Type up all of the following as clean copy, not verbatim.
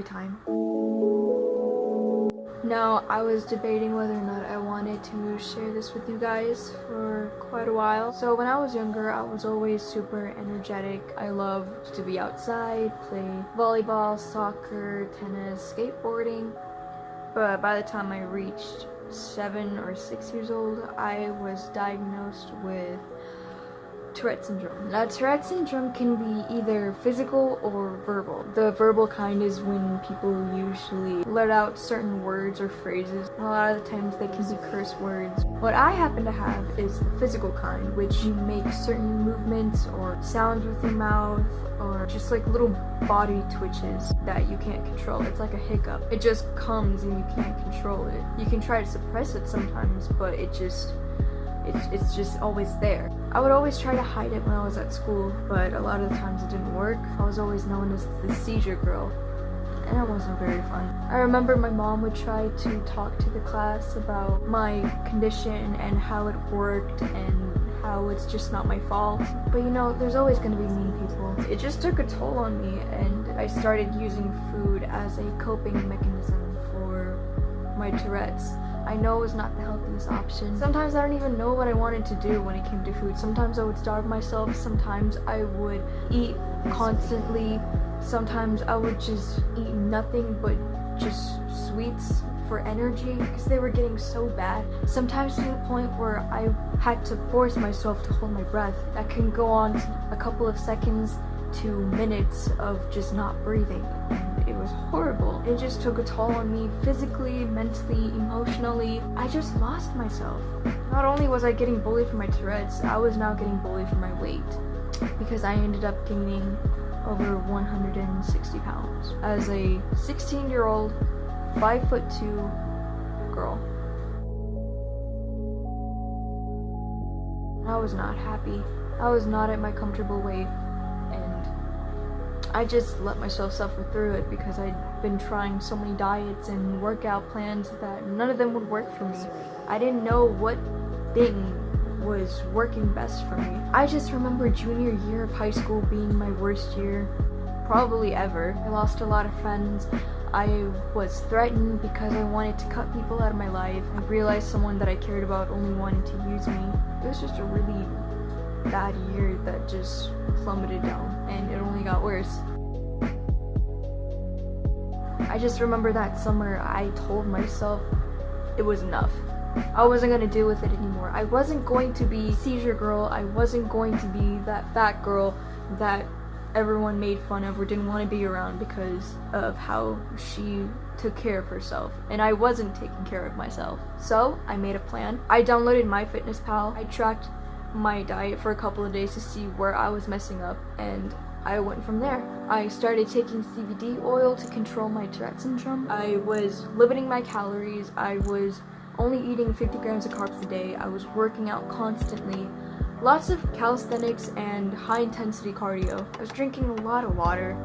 story time. Now, I was debating whether or not I wanted to share this with you guys for quite a while. So when I was younger, I was always super energetic. I loved to be outside, play volleyball, soccer, tennis, skateboarding. But by the time I reached 7 or 6 years old, I was diagnosed with Tourette's syndrome. Now, Tourette's syndrome can be either physical or verbal. The verbal kind is when people usually let out certain words or phrases. A lot of the times they can be curse words. What I happen to have is the physical kind, which you make certain movements or sounds with your mouth or just like little body twitches that you can't control. It's like a hiccup. It just comes and you can't control it. You can try to suppress it sometimes, but it's just always there. I would always try to hide it when I was at school, but a lot of the times it didn't work. I was always known as the seizure girl, and it wasn't very fun. I remember my mom would try to talk to the class about my condition and how it worked and how it's just not my fault. But you know, there's always going to be mean people. It just took a toll on me, and I started using food as a coping mechanism for my Tourette's. I know it was not the healthiest option. Sometimes I don't even know what I wanted to do when it came to food. Sometimes I would starve myself. Sometimes I would eat constantly. Sometimes I would just eat nothing but just sweets for energy because they were getting so bad. Sometimes to the point where I had to force myself to hold my breath. That can go on a couple of seconds to minutes of just not breathing. And it was horrible. It just took a toll on me physically, mentally, emotionally. I just lost myself. Not only was I getting bullied for my Tourette's, I was now getting bullied for my weight because I ended up gaining over 160 pounds as a 16-year-old, 5'2" girl. I was not happy. I was not at my comfortable weight. I just let myself suffer through it because I'd been trying so many diets and workout plans that none of them would work for me. I didn't know what thing was working best for me. I just remember junior year of high school being my worst year, probably ever. I lost a lot of friends. I was threatened because I wanted to cut people out of my life. I realized someone that I cared about only wanted to use me. It was just a really bad year that just plummeted down, and it only got worse. I just remember that summer I told myself it was enough. I wasn't going to deal with it anymore. I wasn't going to be seizure girl. I wasn't going to be that fat girl that everyone made fun of or didn't want to be around because of how she took care of herself, and I wasn't taking care of myself. So I made a plan. I downloaded MyFitnessPal. I tracked my diet for a couple of days to see where I was messing up, and I went from there. I started taking CBD oil to control my Tourette's syndrome. I was limiting my calories. I was only eating 50 grams of carbs a day. I was working out constantly. Lots of calisthenics and high-intensity cardio. I was drinking a lot of water.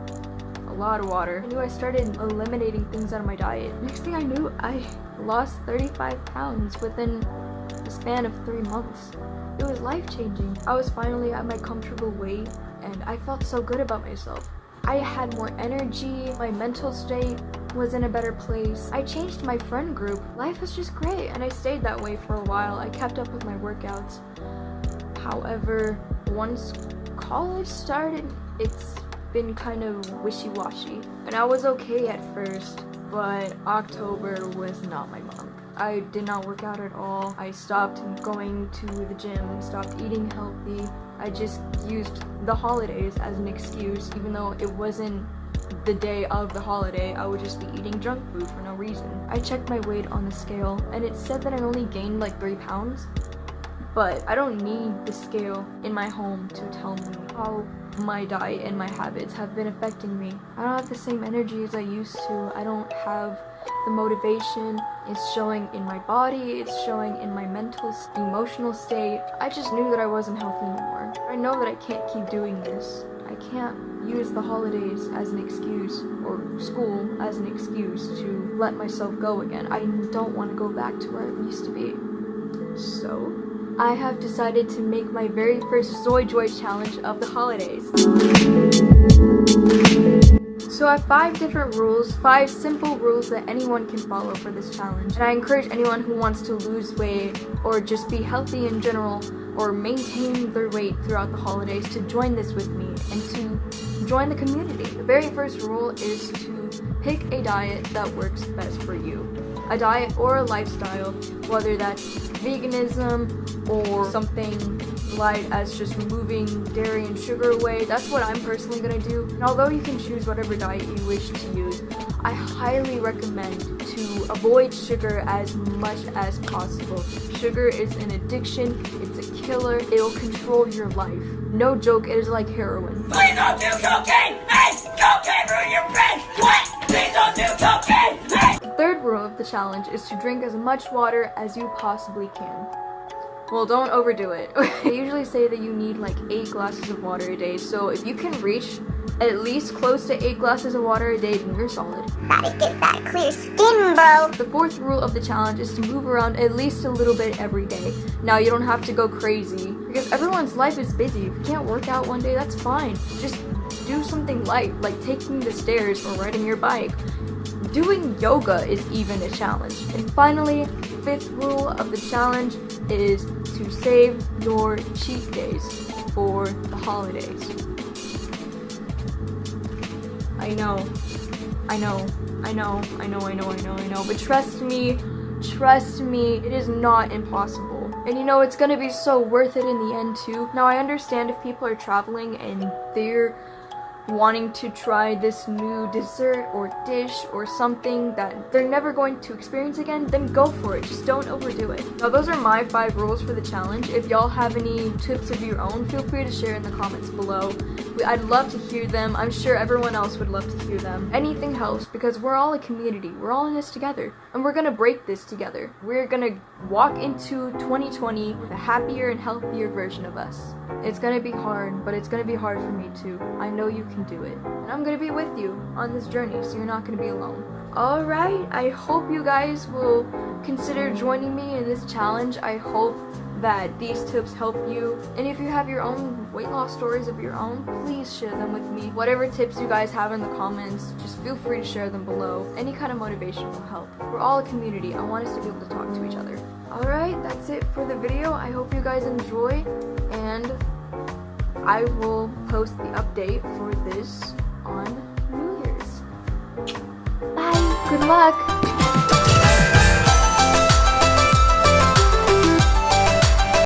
I knew I started eliminating things out of my diet. Next thing I knew, I lost 35 pounds within the span of 3 months. It was life-changing. I was finally at my comfortable weight, and I felt so good about myself. I had more energy, my mental state was in a better place. I changed my friend group. Life was just great, and I stayed that way for a while. I kept up with my workouts. However, once college started, it's been kind of wishy-washy. And I was okay at first, but October was not my month. I did not work out at all. I stopped going to the gym, stopped eating healthy. I just used the holidays as an excuse, even though it wasn't the day of the holiday. I would just be eating junk food for no reason. I checked my weight on the scale, and it said that I only gained like 3 pounds. But I don't need the scale in my home to tell me how my diet and my habits have been affecting me. I don't have the same energy as I used to. I don't have the motivation. It's showing in my body, it's showing in my mental, emotional state. I just knew that I wasn't healthy anymore. I know that I can't keep doing this. I can't use the holidays as an excuse or school as an excuse to let myself go again. I don't want to go back to where I used to be. So I have decided to make my very first Soy Joy challenge of the holidays. So I have 5 different rules, 5 simple rules that anyone can follow for this challenge. And I encourage anyone who wants to lose weight or just be healthy in general or maintain their weight throughout the holidays to join this with me and to join the community. The very first rule is to pick a diet that works best for you. A diet or a lifestyle, whether that's veganism or something light as just removing dairy and sugar away. That's what I'm personally gonna do. And although you can choose whatever diet you wish to use, I highly recommend to avoid sugar as much as possible. Sugar is an addiction, it's a killer, it'll control your life. No joke, it is like heroin. Please don't do cocaine! Hey! Cocaine ruin your brain! What? Please don't do cocaine! Hey! The third rule of the challenge is to drink as much water as you possibly can. Well, don't overdo it. They usually say that you need like 8 glasses of water a day, so if you can reach at least close to 8 glasses of water a day, then you're solid. Gotta get that clear skin, bro. The fourth rule of the challenge is to move around at least a little bit every day. Now, you don't have to go crazy, because everyone's life is busy. If you can't work out one day, that's fine. Just do something light, like taking the stairs or riding your bike. Doing yoga is even a challenge. And finally, the 5th rule of the challenge is to save your cheat days for the holidays. I know, but trust me, it is not impossible. And you know, it's gonna be so worth it in the end too. Now, I understand if people are traveling and they're wanting to try this new dessert or dish or something that they're never going to experience again, then go for it. Just don't overdo it. Now, those are my 5 rules for the challenge. If y'all have any tips of your own, feel free to share in the comments below. I'd love to hear them. I'm sure everyone else would love to hear them. Anything helps, because we're all a community. We're all in this together, and we're gonna break this together. We're gonna walk into 2020 with a happier and healthier version of us. It's gonna be hard, but it's gonna be hard for me too. I know you can do it. And I'm gonna be with you on this journey, so you're not gonna be alone. Alright, I hope you guys will consider joining me in this challenge. I hope that these tips help you. And if you have your own weight loss stories of your own, please share them with me. Whatever tips you guys have in the comments, just feel free to share them below. Any kind of motivation will help. We're all a community. I want us to be able to talk to each other. Alright, that's it for the video. I hope you guys enjoy, and I will post the update for this on New Year's. Bye! Good luck!